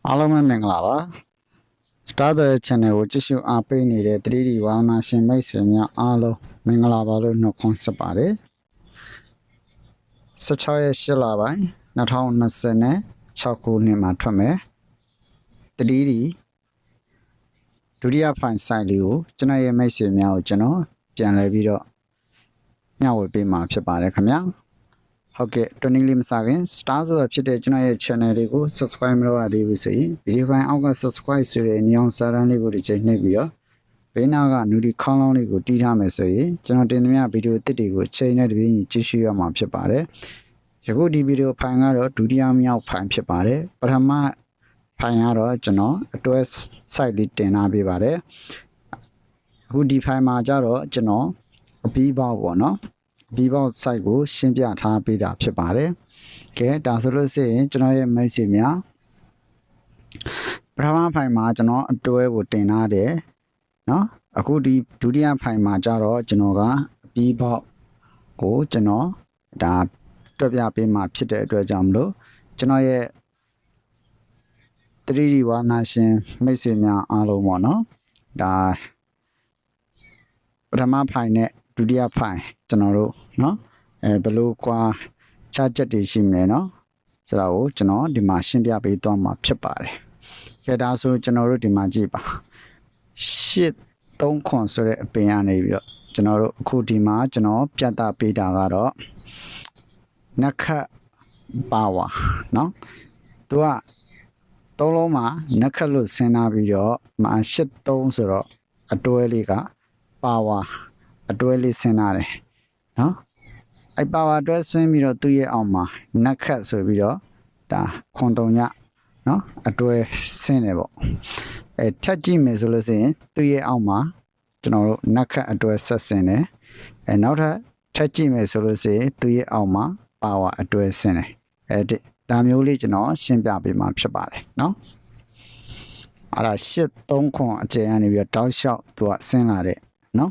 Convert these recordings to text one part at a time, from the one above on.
အားလုံးပဲမင်္ဂလာပါ Star တဲ့ channel ကိုကြည့်ရှုအားပေးနေတဲ့ 3D ဝါသနာရှင်မိတ်ဆွေများအားလုံးမင်္ဂလာပါလို့နှုတ်ခွန်းဆက်ပါတယ်16ရက်8လပိုင်း2026ခုနှစ်မှာထွက်မယ် 3D ဒုတိယဖိုင်ဆိုင်လေးကိုကျွန်တော်ရဲ့မိတ်ဆွေများကိုကျွန်တော်ပြန်လဲပြီးတော့မျှဝေပေးမှာဖြစ်ပါတယ်ခင်ဗျာဟုတ်ကဲ့တွန်းလေးမစားခင် Star ဆိုတာဖြစ်တဲ့ကျွန်တော်ရဲ့ channel လေးကို subscribe မလုပ်ရသေးဘူးဆိုရင်ဗီဒီယိုပိုင်းအောက်က subscribe ဆိုတဲ့ညောင်စာတန်းလေးကိုတစ်ချိန်နှိပ်ပြီးတော့ဘေးနားက notification ခေါင်းလောင်းလေးကိုတီးထားမယ်ဆိုရင်ကျွန်တော်တင်သမျှဗီဒီယိုတစ်တွေကိုအချိန်နဲ့တပြေးညီကြည့်ရှုရမှာဖြစ်ပါတယ်ယခုဒီဗီဒီယိုဖိုင်ကတော့ဒုတိယမြောက်ဖိုင်ဖြစ်ပါတယ်ပထမဖိုင်ကတော့ကျွန်တော်အတွဲ site လေးတင်ထားပေးပါတယ်အခုဒီဖိုင်မှာကျတော့ကျွန်တော်အပြီးပေါက်ပေါ့နော်ဒီဘောက် site ကိုရှင်းပြထားပေးတာဖြစ်ပါတယ်။ကဲဒါဆိုလို့ရှိရင်ကျွန်တော်ရဲ့မိတ်ဆွေများပထမဖိုင်မှာကျွန်တော်အတွဲကိုတင်ထားတယ်เนาะအခုဒီဒုတိယဖိုင်မှာကျတော့ကျွန်တော်ကအပြီးဘောက်ကိုကျွန်တော်ဒါတွက်ပြပေးမှာဖြစ်တဲ့အတွက်ကြောင့်မလို့ကျွန်တော်ရဲ့ 3D ဝါနာရှင်မိတ်ဆွေများအားလုံးပေါ့နော်ဒါပထမဖိုင်နဲ့ဒုတိယဖိုင်ကျွန်တော်တို့เนาะဘယ်လိုကွာခြားချက်တွေရှိမလဲเนาะဆိုတော့ကျွန်တော်ဒီမှာရှင်းပြပေးသွားမှာဖြစ်ပါတယ်။ကဲဒါဆိုကျွန်တော်တို့ဒီမှာကြည့်ပါ8 3ခွန်ဆိုတဲ့အပင်ကနေပြီးတော့ကျွန်တော်တို့အခုဒီမှာကျွန်တော်ပြတ်သားပေးတာကတော့နက္ခပါဝါเนาะသူကသုံးလုံးမှာနက္ခလို့ဆင်းလာပြီးတော့8 3ဆိုတော့အတွဲလေးကပါဝါအတွဲလေးဆင်းလာတယ်เนาะအဲ့ပါဝါအတွဲဆင်းပြီးတော့သူ့ရဲ့အောက်မှာနက္ခတ်ဆိုပြီးတော့ဒါခွန်တုံညเนาะအတွဲဆင်းတယ်ပေါ့ထက်ကြည့်မယ်ဆိုလို့ဆိုရင်သူ့ရဲ့အောက်မှာကျွန်တော်တို့နက္ခတ်အတွဲဆက်ဆင်းတယ်နောက်ထပ်ကြည့်မယ်ဆိုလို့ဆိုရင်သူ့ရဲ့အောက်မှာပါဝါအတွဲဆင်းတယ်ဒါမျိုးလေးကျွန်တော်ရှင်းပြပေးမှာဖြစ်ပါတယ်เนาะအဲ့ဒါ8 3ခွန်အကျယ်ကနေပြီးတော့တောက်လျှောက်သူကဆင်းလာတဲ့เนาะ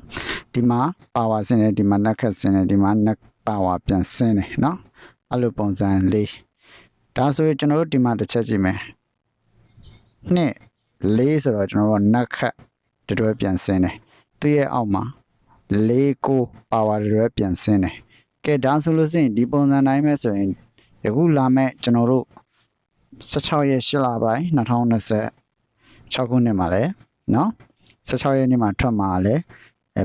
ဒီမှာပါဝါဆင်းတယ်ဒီမှာနက်ခတ်ဆင်းတယ်ဒီမှာနက်ပါဝါပြန်ဆင်းတယ်เนาะအဲ့လိုပုံစံလေးဒါဆိုရင်ကျွန်တော်တို့ဒီမှာတစ်ချက်ကြည့်မယ်နှစ်4ဆိုတော့ကျွန်တော်တို့နက်ခတ်တွဲပြန်ဆင်းတယ်သူရဲ့အောက်မှာ4 9ပါဝါတွဲပြန်ဆင်းတယ်ကဲဒါဆိုလို့ရှိရင်ဒီပုံစံတိုင်းပဲဆိုရင်ယခုလာမဲ့ကျွန်တော်တို့16ရက်8လပိုင်း2026ခုနှစ်မှာလဲเนาะ16ရက်နေ့မှာထွက်မှာလဲ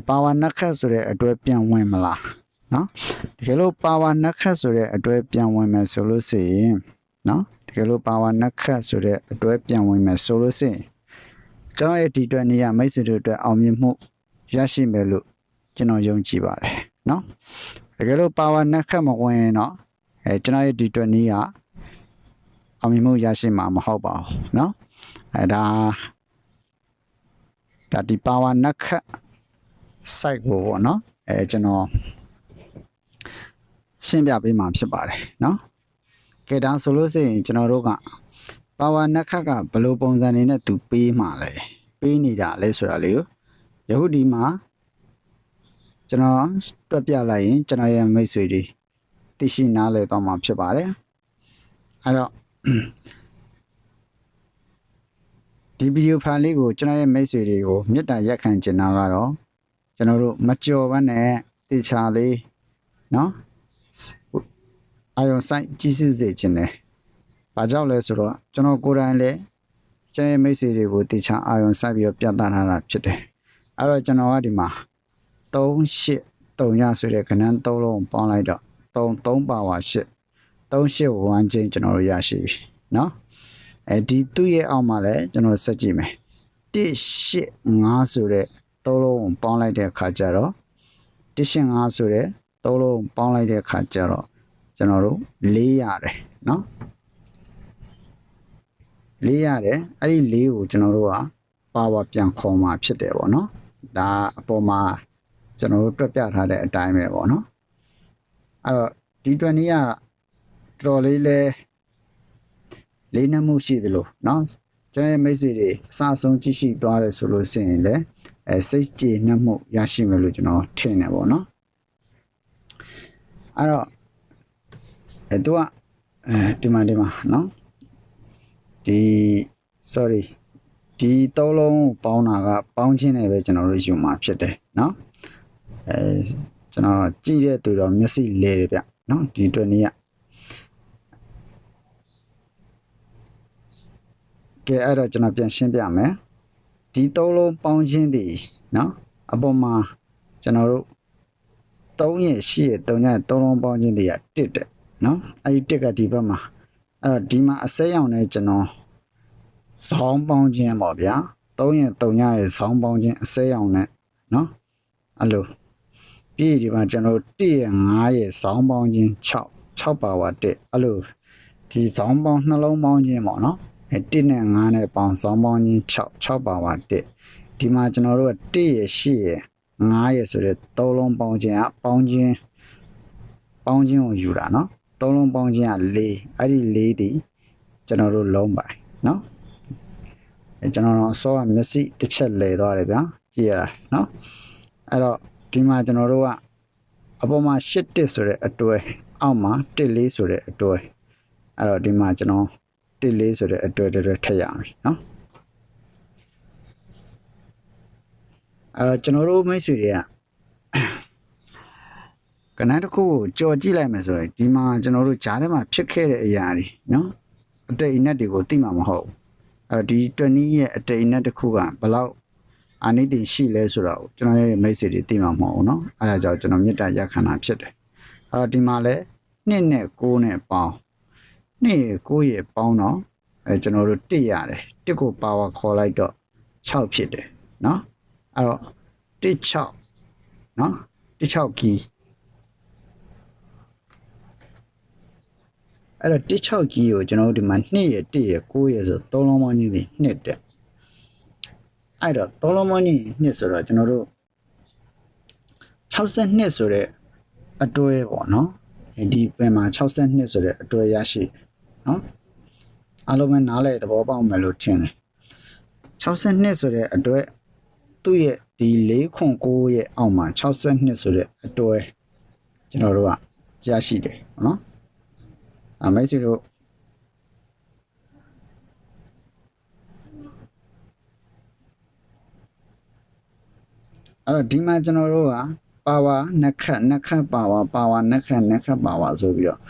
ပါဝါနက်ခတ်ဆိုတဲ့အတွဲပြန်ဝင်မလားเนาะတကယ်လို့ပါဝါနက်ခတ်ဆိုတဲ့အတွဲပြန်ဝင်မယ်ဆိုလို့ရှိရင်เนาะတကယ်လို့ပါဝါနက်ခတ်ဆိုတဲ့အတွဲပြန်ဝင်မယ်ဆိုလို့ရှိရင်ကျွန်တော်ရဲ့ဒီအတွက်နေရမိတ်ဆွေတို့အတွက်အောင်မြင်မှုရရှိမယ်လို့ကျွန်တော်ယုံကြည်ပါတယ်เนาะတကယ်လို့ပါဝါနက်ခတ်မဝင်ရင်တော့ကျွန်တော်ရဲ့ဒီအတွက်နေရအောင်မြင်မှုရရှိမှာမဟုတ်ပါဘူးเนาะဒါဒီပါဝါနက်ခတ် site ကိုပေါ့နော်ကျွန်တော်ရှင်းပြပေးမှာဖြစ်ပါတယ်เนาะကဲဒါဆိုလို့ရှိရင်ကျွန်တော်တို့ကပါဝါနက်ခတ်ကဘယ်လိုပုံစံနေနဲ့သူပေးမှာလဲပေးနေတာလဲဆိုတာလေးကိုယခုဒီမှာကျွန်တော်တွက်ပြလိုက်ရင်ကျွန်တော်ရဲ့မိတ်ဆွေတွေသိရှိနားလည်သွားမှာဖြစ်ပါတယ်အဲ့တော့ဒီဗီဒီယိုဖိုင်လေးကိုကျွန်တော်ရဲ့မိတ်ဆွေတွေကိုမေတ္တာရက်ခံချင်တာကတော့ကျွန်တော်တို့မကြော်ဘဲနဲ့တေချာလေးเนาะအာယုံဆိုင်ကြီးစုစေခြင်းတယ်။ဘာကြောင့်လဲဆိုတော့ကျွန်တော်ကိုယ်တိုင်လည်းကျွန်ရဲ့မိတ်ဆွေတွေကိုတေချာအာယုံဆိုင်ပြီးတော့ပြသထားတာဖြစ်တယ်။အဲ့တော့ကျွန်တော်ကဒီမှာ3 8 3ရဆိုတဲ့ကဏ္ဍ3လုံးပေါင်းလိုက်တော့3ပါဝါ8 3 8 1ချင်းကျွန်တော်တို့ရရှိပြီเนาะဒီသူ့ရဲ့အောက်မှာလည်းကျွန်တော်ဆက်ကြည့်မယ်1 8 5ဆိုတဲ့3လုံးပေါင်းလိုက်တဲ့အခါကျတော့1 8 5ဆိုတဲ့3လုံးပေါင်းလိုက်တဲ့အခါကျတော့ကျွန်တော်တို့4ရတယ်เนาะ4ရတယ်အဲ့ဒီ4ကိုကျွန်တော်တို့ကပါဝါပြန်ခေါ်มาဖြစ်တယ်ပေါ့နော်ဒါအပေါ်မှာကျွန်တော်တို့တွက်ပြထားတဲ့အတိုင်းပဲပေါ့နော်အဲ့တော့ဒီ20ကတော်လေးလဲလေးနှမှုရှိသလိုเนาะကျွန်တော်ရဲ့မိတ်ဆွေတွေအစအဆုံးကြည့်ရှိသွားတယ်ဆိုလို့ရှိရင်လည်းစိတ်ကြည်နှမှုရရှိမယ်လို့ကျွန်တော်ထင်တယ်ပေါ့နော်အဲ့တော့သူကဒီမှာเนาะဒီ sorry ဒီသုံးလုံးပေါင်းတာကပေါင်းချင်းနဲ့ပဲကျွန်တော်တို့ယူမှာဖြစ်တယ်เนาะကျွန်တော်ကြည့်တဲ့သူတော့မျက်စိလဲတယ်ဗျเนาะဒီအတွက်နည်းကဲအဲ့တော့ကျွန်တော်ပြန်ရှင်းပြမယ်ဒီသုံးလုံးပေါင်းချင်းတည်เนาะအပေါ်မှာကျွန်တော်တို့3ရဲ့8ရဲ့3ရဲ့3လုံးပေါင်းချင်းတည်က1တဲ့เนาะအဲ့ဒီ1ကဒီဘက်မှာအဲ့တော့ဒီမှာအစိမ်းရောင်နဲ့ကျွန်တော်ဇောင်းပေါင်းခြင်းပေါ့ဗျာ3ရဲ့3ညရဲ့ဇောင်းပေါင်းခြင်းအစိမ်းရောင်နဲ့เนาะအဲ့လိုပြီးဒီမှာကျွန်တော်1ရဲ့5ရဲ့ဇောင်းပေါင်းခြင်း6ပါဝါ1အဲ့လိုဒီဇောင်းပေါင်းနှလုံးပေါင်းခြင်းပေါ့เนาะ1နဲ့5နဲ့ပေါင်းဇောင်းပေါင်းခြင်း6ပါဝါ1ဒီမှာကျွန်တော်တို့က1ရဲ့8ရဲ့5ရဲ့ဆိုတဲ့3လုံးပေါင်းခြင်းကပေါင်းခြင်းကိုယူတာเนาะ3လုံးပေါင်းခြင်းက4အဲ့ဒီ4ဒီကျွန်တော်တို့လုံးပိုင်เนาะကျွန်တော်တို့အစောကမျက်စိတစ်ချက်လဲသွားတယ်ဗျာကြည့်ရတာเนาะအဲ့တော့ဒီမှာကျွန်တော်တို့ကအပေါ်မှာ8တစ်ဆိုတဲ့အတွဲအောက်မှာ1 4ဆိုတဲ့အတွဲအဲ့တော့ဒီမှာကျွန်တော်1 4ဆိုတဲ့အတွဲတွေထည့်ရအောင်เนาะအဲ့တော့ကျွန်တော်တို့မိတ်ဆွေတွေကကဏ္ဍတစ်ခုကိုကြော်ကြည့်လိုက်မယ်ဆိုရင်ဒီမှာကျွန်တော်တို့ဂျားထဲမှာဖြစ်ခဲ့တဲ့အရာတွေเนาะအတိတ်အနက်တွေကိုသိမှာမဟုတ်ဘူးအဲ့ဒီ20ရဲ့အတိတ်အနက်တစ်ခုကဘယ်လောက်အာနိသင်ရှိလဲဆိုတော့ကျွန်တော်ရဲ့မိတ်ဆွေတွေသိမှာမဟုတ်ဘူးเนาะအဲ့ဒါကြောင့်ကျွန်တော်မေတ္တာရက်ခံတာဖြစ်တယ်အဲ့တော့ဒီမှာလဲ2နဲ့9နဲ့ပေါင်း2ရဲ့9ရဲ့ပေါင်းတော့ကျွန်တော်တို့1ရတယ်1ကိုပါဝါခေါ်လိုက်တော့6ဖြစ်တယ်เนาะအဲ့တော့16เนาะ16ကီအဲ့တော့16ကီကိုကျွန်တော်တို့ဒီမှာ2ရဲ့1ရဲ့9ရဲ့ဆို3လုံးပေါင်းကြီးဒီ2တက်အဲ့တော့3လုံးပေါင်းကြီး2ဆိုတော့ကျွန်တော်တို့62ဆိုတဲ့အတွဲပေါ့နော်ဒီပင်မှာ62ဆိုတဲ့အတွဲရရှိနော်အားလုံးပဲနားလဲသဘောပေါက်မယ်လို့ထင်တယ်62ဆိုတဲ့အတွဲသူ့ရဲ့ဒီ4ခွန်9ရဲ့အောက်မှာ62ဆိုတဲ့အတွဲကျွန်တော်တို့ကရရှိတယ်နော်မိတ်ဆွေတို့အဲ့တော့ဒီမှာကျွန်တော်တို့ကပါဝါနှစ်ခတ်ပါဝါနှစ်ခတ်ပါဝါဆိုပြီးတော့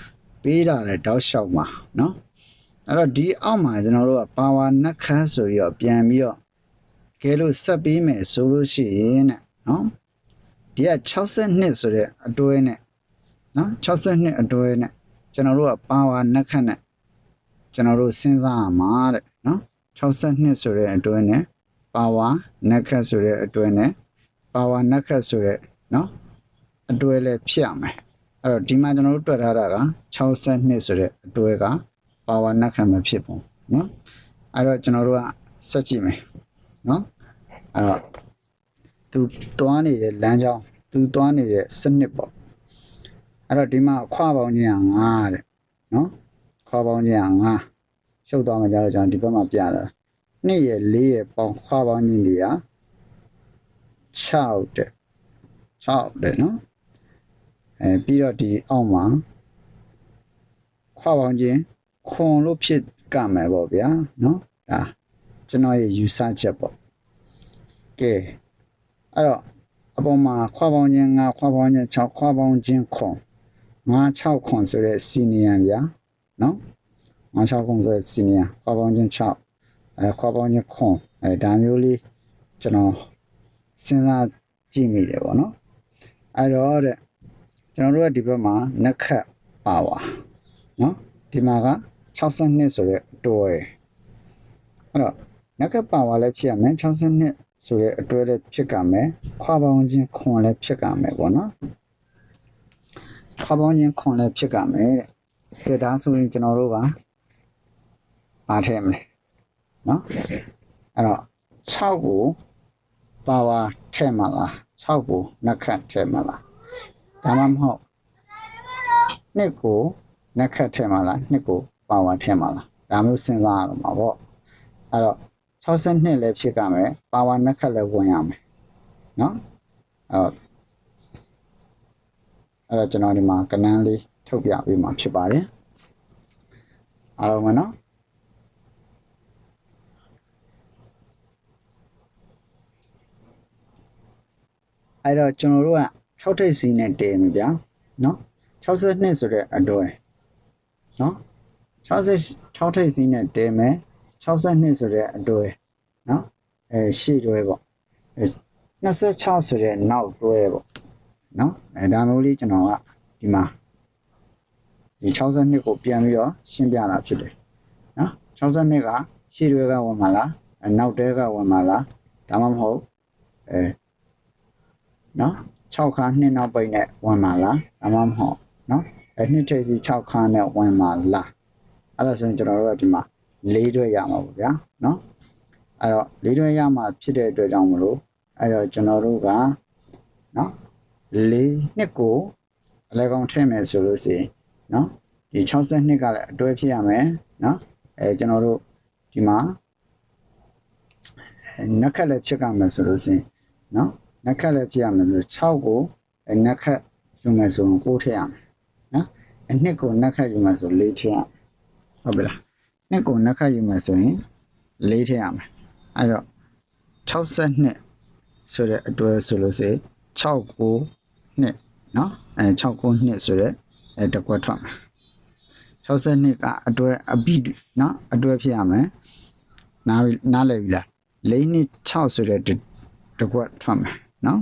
ပေးတာတဲ့တောက်လျှောက်မှာเนาะအဲ့တော့ဒီအောက်မှာကျွန်တော်တို့ကပါဝါနှစ်ခတ်ဆိုပြီးတော့ပြန်ပြီးတော့ကဲလို့ဆက်ပြီးမယ်ဆိုလို့ရှိရင်တဲ့เนาะဒီက62ဆိုတဲ့အတွဲနဲ့เนาะ62အတွဲနဲ့ကျွန်တော်တို့ကပါဝါနှစ်ခတ်နဲ့ကျွန်တော်တို့စဉ်းစားရမှာတဲ့နော်62ဆိုတဲ့အတွဲနဲ့ပါဝါနှစ်ခတ်ဆိုတဲ့အတွဲနဲ့ပါဝါနှစ်ခတ်ဆိုတဲ့နော်အတွဲလည်းဖြစ်ရမယ်အဲ့တော့ဒီမှာကျွန်တော်တို့တွက်ထားတာက62ဆိုတဲ့အတွဲကပါဝါနှစ်ခတ်မဖြစ်ဘူးနော်အဲ့တော့ကျွန်တော်တို့ကဆက်ကြည့်မယ်နော်အဲ့တော့သူသွားနေတဲ့လမ်းကြောင်းသူသွားနေတဲ့စနစ်ပေါ့အဲ့တော့ဒီမှာခွာပေါင်းခြင်းက9တဲ့နော်ခွာပေါင်းခြင်းက9ရှုပ်သွားမှကြတော့ကျွန်တော်ဒီဘက်မှာပြတာ2ရဲ့4ရဲ့ပေါင်းခွာပေါင်းခြင်းတွေက6တဲ့နော်ပြီးတော့ဒီအောက်မှာခွာပေါင်းခြင်းခွန်လို့ဖြစ်ကမယ်ပေါ့ဗျာနော်ဒါကျွန်တော်ရဲ့ယူဆချက်ပေါ့ကဲအဲ့တော့အပေါ်မှာခွာပေါင်းခြင်း9ခွာပေါင်းခြင်း6ခွာပေါင်းခြင်းခွန်9-6ခွန်ဆိုတဲ့စီနီယံဗျာနော်9-6ခွန်ဆိုတဲ့စီနီယံခွာပေါင်းခြင်း6ခွာပေါင်းခြင်းခွန်ဒါမျိုးလေးကျွန်တော်စဉ်းစားကြည့်မိတယ်ပေါ့နော်အဲ့တော့တဲ့ကျွန်တော်တို့ကဒီဘက်မှာနှစ်ခတ်ပါဝါနော်ဒီမှာက62ဆိုတဲ့အတွဲအဲ့တော့နှစ်ခတ်ပါဝါလည်းဖြစ်ရမယ်62ဆိုတဲ့အတွဲလည်းဖြစ်ကြမယ်ခွာပေါင်းခြင်းခွန်လည်းဖြစ်ကြမယ်ပေါ့နော်ခွာပေါင်းခြင်းခွန်လည်းဖြစ်ကြမယ်တဲ့ဒါဆိုရင်ကျွန်တော်တို့ကအားထည့်မလဲနော်အဲ့တော့6ကိုပါဝါထည့်မှာလား6ကိုနှစ်ခတ်ထည့်မှာလားဒါမှမဟုတ်နှစ်ကိုနှစ်ခတ်ထည့်မှာလားနှစ်ကိုပါဝါထည့်မှာလားဒါမျိုးစဉ်းစားရတော့မှာပေါ့အဲ့တော့62လည်းဖြစ်ကြမယ်ပါဝါနှစ်ခတ်လည်းဝင်ရမယ်နော်အဲ့တော့ကျွန်တော်ဒီမှာကဏ္ဍလေးထုတ်ပြပေးမှာဖြစ်ပါတယ်အားလုံးပဲနော် အဲ့တော့ကျွန်တော်တို့က6ထိပ်စီးနဲ့တည်မယ်ဗျာနော်62ဆိုတဲ့အတွေ့နော်66ထိပ်စီးနဲ့တည်မယ်62ဆိုတဲ့အတွေ့နော်ရှေ့တွဲပေါ့26ဆိုတဲ့နောက်တွဲပေါ့နော်ဒါမျိုးလေးကျွန်တော်ကဒီမှာဒီ62ကိုပြန်ပြီးတော့ရှင်းပြတာဖြစ်တယ်နော်62ကရှေ့တွဲကဝင်မှာလားနောက်တွဲကဝင်မှာလားဒါမှမဟုတ်နော်6ခါ2နောက်ပိတ်နဲ့ဝင်မှာလားဒါမှမဟုတ်နော်2ထိပ်စီ6ခါနဲ့ဝင်မှာလားအဲ့ဒါဆိုရင်ကျွန်တော်တို့ကဒီမှာ4တွဲရမှာပေါ့ဗျာနော်အဲ့တော့4တွဲရမှာဖြစ်တဲ့အတွက်ကြောင့်မလို့အဲ့တော့ကျွန်တော်တို့ကနော်4နှစ်ကိုအလဲကောင်ထည့်မယ်ဆိုလို့ရှိရင်နော်ဒီ62ကလည်းအတွဲဖြစ်ရမယ်နော်ကျွန်တော်တို့ဒီမှာနက်ခက်လည်းဖြစ်ကြမယ်ဆိုလို့ရှိရင်နော်နက်ခက်လည်းဖြစ်ရမယ်ဆို6ကိုနက်ခက်ယူမယ်ဆိုရင်9ထည့်ရမယ်နော်နှစ်ကိုနက်ခက်ယူမယ်ဆို4ထည့်ရဟုတ်ပြီလားနှစ်ကိုနက်ခက်ယူမယ်ဆိုရင်4ထည့်ရမယ်အဲ့တော့62ဆိုတဲ့အတွဲဆိုလို့ရှိရင်69နှစ်နော်69နှစ်ဆိုတဲ့တကွက်ထွက်မယ်62ကအတွဲအပြီးနော်အတွဲဖြစ်ရမယ်နားလည်ပြီလား4နှစ်6ဆိုတဲ့တကွက်ထွက်မယ်နော်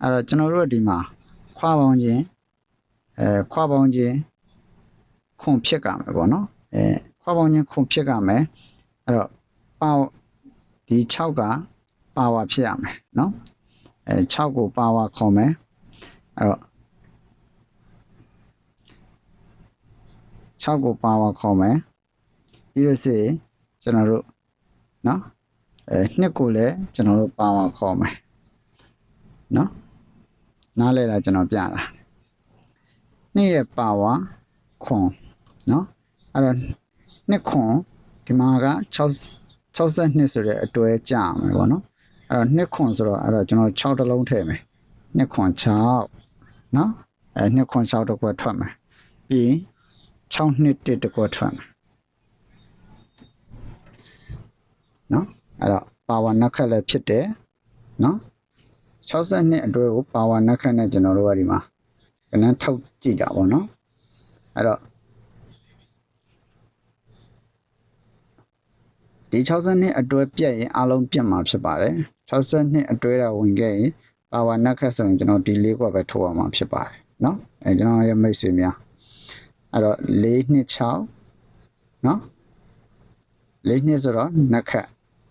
အဲ့တော့ကျွန်တော်တို့ဒီမှာခွာပေါင်းခြင်းခွန်ဖြစ်ကြမယ်ပေါ့နော်ခွာပေါင်းခြင်းခွန်ဖြစ်ကြမယ်အဲ့တော့ဒီ6ကပါဝါဖြစ်ရမယ်နော်6ကိုပါဝါခေါ်မယ်အဲ့တော့6ကိုပါဝါခေါ်မယ်ပြီးလို့ရှိရင်ကျွန်တော်တို့နော်နှစ်ကိုလည်းကျွန်တော်တို့ပါဝါခေါ်မယ်နော်နားလဲတာကျွန်တော်ပြတာနှစ်ရဲ့ပါဝါခွန်နော်အဲ့တော့နှစ်ခွန်ဒီမှာက62ဆိုတဲ့အတွဲကြမယ်ပေါ့နော်အဲ့တော့နှစ်ခွန်ဆိုတော့အဲ့တော့ကျွန်တော်6တလုံးထည့်မယ်နှစ်ခွန်6နော်နှစ်ခွန်6တကွက်ထွက်မယ်ပြီးရင်6နှစ်1တကွက်ထွက်မယ်နော်အဲ့တော့ပါဝါနက်ခက်လည်းဖြစ်တယ်နော်62အတွဲကိုပါဝါနက်ခက်နဲ့ကျွန်တော်တို့ကဒီမှာကနန်းထုတ်ကြည့်တာပေါ့နော်အဲ့တော့ဒီ62အတွဲပြက်ရင်အလုံးပြက်မှာဖြစ်ပါတယ်62အတွဲတာဝင်ခဲ့ရင်ပါဝါနက်ခက်ဆိုရင်ကျွန်တော်ဒီ4ကွက်ပဲထိုးရမှာဖြစ်ပါတယ်နော်ကျွန်တော်ရဲ့မိတ်ဆွေများအဲ့တော့4နှစ်6နော်4နှစ်ဆိုတော့နက်ခက်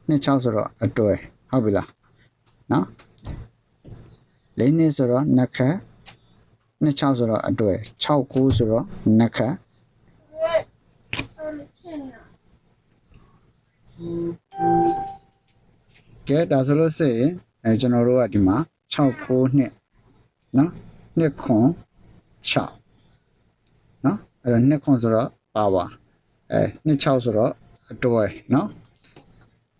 နှစ်6ဆိုတော့အတွဲဟုတ်ပြီလားနော်4နှစ်ဆိုတော့နက်ခက်နှစ်6ဆိုတော့အတွဲ6 9ဆိုတော့နက်ခက်ကဲဒါဆိုလို့ရှိရင်ကျွန်တော်တို့ကဒီမှာ6 9နှစ်နော်နှစ်ခွန်6နော်အဲ့တော့နှစ်ခွန်ဆိုတော့ပါဝါနှစ်6ဆိုတော့အတွဲနော်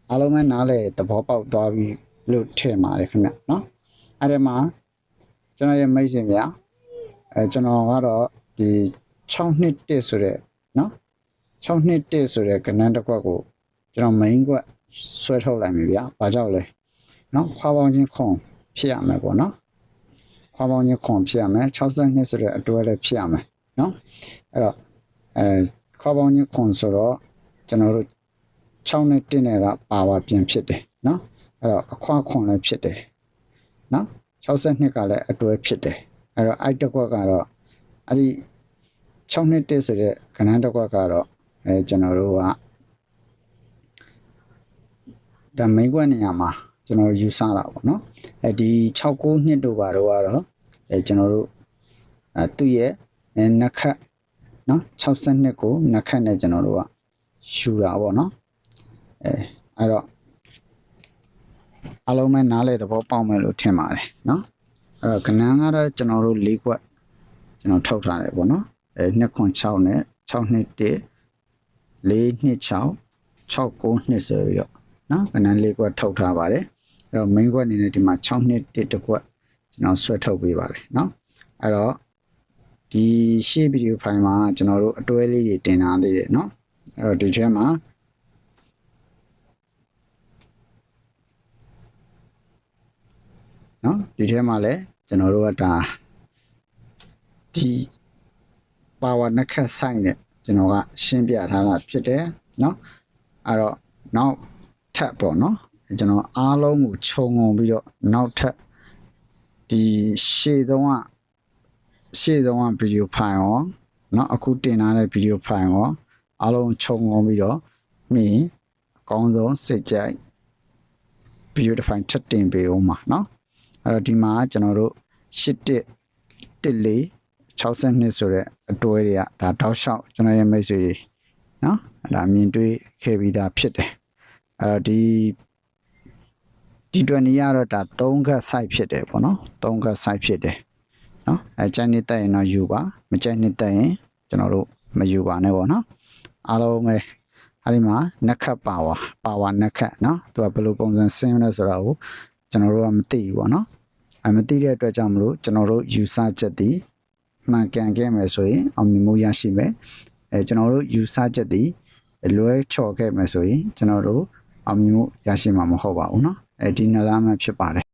အားလုံးပဲနားလေသဘောပေါက်သွားပြီလို့ထင်ပါတယ်ခင်ဗျနော်အဲ့ဒီမှာကျွန်တော်ရဲ့မိတ်ဆွေများကျွန်တော်ကတော့ဒီ6နှစ်1ဆိုတဲ့နော်6နှစ်1ဆိုတဲ့ကဏ္ဍတစ်ခွက်ကိုကျွန်တော် main ခွက်ဆွဲထုတ်လိုက်ပြီဗျာဘာကြောင့်လဲနော်ခွာပေါင်းခြင်းခွန်ဖြစ်ရမယ်ပေါ့နော်ခွာပေါင်းခြင်းခွန်ဖြစ်ရမယ်62ဆိုတဲ့အတွဲလည်းဖြစ်ရမယ်နော်အဲ့တော့ခွာပေါင်းခြင်းခွန်ဆိုတော့ကျွန်တော်တို့6နဲ့1နဲ့ကပါဝါပြန်ဖြစ်တယ်နော်အဲ့တော့အခွာခွန်လည်းဖြစ်တယ်နော်62ကလည်းအတွဲဖြစ်တယ်အဲ့တော့အဲ့တစ်ခွက်ကတော့အဲ့ဒီ6နဲ့1ဆိုတဲ့ကဏ္ဍတစ်ခွက်ကတော့ကျွန်တော်တို့ကဒါမိန်ခွက်နေရာမှာကျွန်တော်ယူဆတာပေါ့နော်ဒီ69နှစ်တို့ပါတော့ကတော့ကျွန်တော်တို့သူ့ရဲ့နက်ခတ်နော်62ကိုနက်ခတ်နဲ့ကျွန်တော်တို့ကယူတာပေါ့နော်အဲ့တော့အလုံးမဲ့နားလေသဘောပေါက်မယ်လို့ထင်ပါတယ်နော်အဲ့တော့ကဏ္ဍကတော့ကျွန်တော်တို့၄ခွက်ကျွန်တော်ထုတ်ထားတယ်ပေါ့နော်2ခွန်6နဲ့6နှစ်1 4နှစ်6 6 9နှစ်ဆိုပြီးတော့နော်ကဏ္ဍ၄ခွက်ထုတ်ထားပါတယ်အဲ့တော့ main ခွက်အနေနဲ့ဒီမှာ6နှစ်1တစ်ခွက်ကျွန်တော်ဆွဲထုတ်ပေးပါတယ်နော်အဲ့တော့ဒီရှေ့ဗီဒီယိုဖိုင်မှာကျွန်တော်တို့အတွဲလေးတွေတင်ထားသေးတယ်နော်အဲ့တော့ဒီထဲမှာ နော်ဒီထဲမှာလည်းကျွန်တော်တို့ကဒါဒီ power နှစ်ခတ်ဆိုင်နဲ့ကျွန်တော်ကရှင်းပြထားတာဖြစ်တယ်နော်အဲ့တော့နောက်ထပ်ပေါ့နော်ကျွန်တော်အားလုံးကိုခြုံငုံပြီးတော့နောက်ထပ်ဒီရှေ့ဆုံးကဗီဒီယိုဖိုင်ရောနော်အခုတင်ထားတဲ့ဗီဒီယိုဖိုင်ရောအားလုံးခြုံငုံပြီးတော့မြင်အကောင်းဆုံးစိတ်ကြိုက်ဗီဒီယိုတစ်ဖိုင်ထပ်တင်ပေးဦးမှာနော်အဲ့တော့ဒီမှာကျွန်တော်တို့8114 62ဆိုတဲ့အတွဲတွေကဒါတောက်လျှောက်ကျွန်တော်ရဲ့မိတ်ဆွေနော်ဒါမြင်တွေ့ခဲ့ပြီးသားဖြစ်တယ်အဲ့တော့ဒီတွက်နေရတော့ဒါ3ခတ် site ဖြစ်တယ်ပေါ့နော်3ခတ် site ဖြစ်တယ်နော်ကြိုက်နေတက်ရင်တော့ယူပါမကြိုက်နေတက်ရင်ကျွန်တော်တို့မယူပါနဲ့ပေါ့နော်အားလုံးပဲအဲဒီမှာနှစ်ခတ်ပါဝါနှစ်ခတ်နော်သူကဘယ်လိုပုံစံဆင်းလဲဆိုတာကိုကျွန်တော်တို့ကမသိဘူးပေါ့နော်မသိတဲ့အတွက်ကြောင့်မလို့ကျွန်တော်တို့ယူဆချက်တည်မှန်ကန်ခဲ့မယ်ဆိုရင်အောင်မြင်မှုရရှိမယ်ကျွန်တော်တို့ယူဆချက်တည်လွဲချော်ခဲ့မယ်ဆိုရင်ကျွန်တော်တို့အောင်မြင်မှုရရှိမှာမဟုတ်ပါဘူးเนาะဒီနလားမှဖြစ်ပါတယ်